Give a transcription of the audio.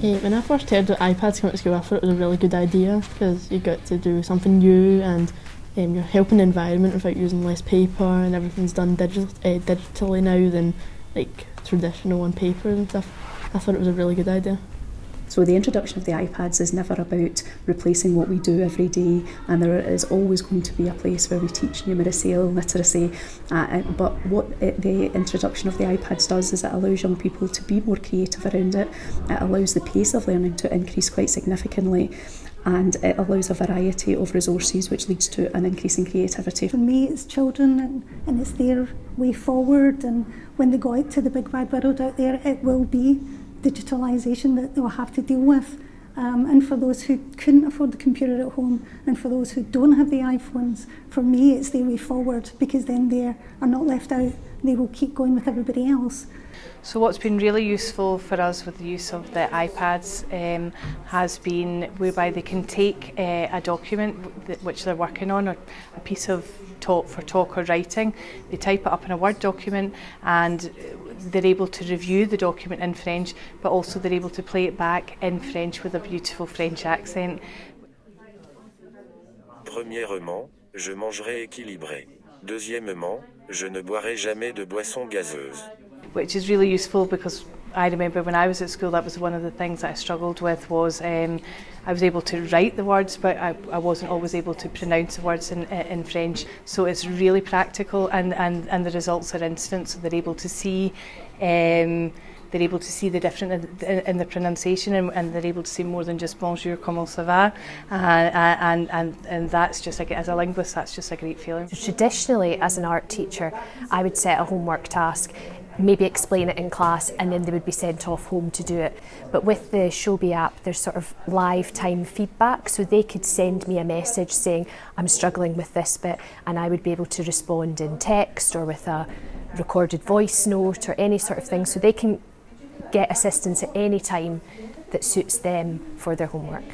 When I first heard that iPads come to school, I thought it was a really good idea because you get to do something new and you're helping the environment without using less paper, and everything's done digitally now than like traditional on paper and stuff. I thought it was a really good idea. So the introduction of the iPads is never about replacing what we do every day, and there is always going to be a place where we teach numeracy and literacy, but what the introduction of the iPads does is it allows young people to be more creative around it. It allows the pace of learning to increase quite significantly, and it allows a variety of resources which leads to an increase in creativity. For me, it's children and it's their way forward, and when they go out to the big bad world out there, it will be digitalisation that they'll have to deal with. And for those who couldn't afford the computer at home, and for those who don't have the iPhones, for me it's their way forward, because then they are not left out. They will keep going with everybody else. So what's been really useful for us with the use of the iPads has been whereby they can take a document which they're working on, or a piece of talk or writing. They type it up in a Word document and they're able to review the document in French, but also they're able to play it back in French with a beautiful French accent. Premièrement, je mangerai équilibré. Deuxièmement, je ne boirai jamais de boissons gazeuses. Which is really useful because I remember when I was at school, that was one of the things that I struggled with was I was able to write the words, but I wasn't always able to pronounce the words in French. So it's really practical, and the results are instant. So they're able to see the difference in the pronunciation, and they're able to see more than just bonjour, comment ça va, and that's just like, as a linguist, that's just a great feeling. Traditionally, as an art teacher, I would set a homework task, maybe explain it in class, and then they would be sent off home to do it. But with the Shobi app, there's sort of live time feedback, so they could send me a message saying, I'm struggling with this bit, and I would be able to respond in text or with a recorded voice note or any sort of thing, so they can get assistance at any time that suits them for their homework.